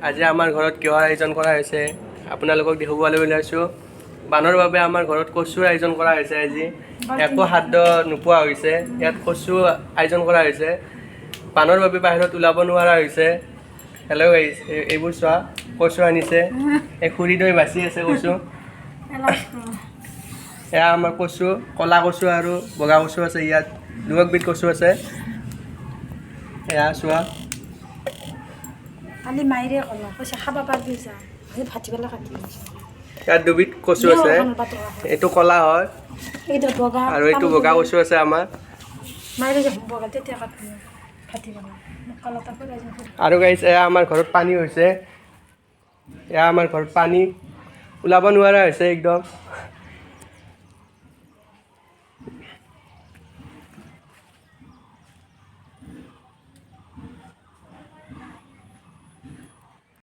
আজি আমাৰ ঘৰত কিহৰ আয়োজন কৰা হৈছে আপোনালোকক দেখুৱাবলৈ ওলাইছোঁ। বানৰ বাবে আমাৰ ঘৰত কচুৰ আয়োজন কৰা হৈছে। আজি একো খাদ্য নোপোৱা হৈছে। ইয়াত কচু আয়োজন কৰা হৈছে। বানৰ বাবে বাহিৰত ওলাব নোৱাৰা হৈছে। হেল্ল' গাইছ, এইবোৰ চোৱা, কচু আনিছে। এই খুৰী দৈ বাচি আছে কচু। এয়া আমাৰ কচু, ক'লা কচু আৰু বগা কচু আছে। ইয়াত দুবিধ কচু আছে। এয়া চোৱা, কালি মাইৰে ক'লা কৈছে খাব পাৰিবি যা, সেই ভাটিবেলা কাটি দিছোঁ। ইয়াত দুবিধ কচু আছে। এইটো ক'লা হয় এইটো বগা আৰু এইটো বগা কচু আছে আমাৰ। মাইৰে যে বগা তেতিয়া কাটি ভাটিবেলা কলাটা ফুৰাই যায়। আৰু গাইছ, এয়া আমাৰ ঘৰত পানী হৈছে। এয়া আমাৰ ঘৰত পানী ওলাব নোৱাৰা হৈছে একদম।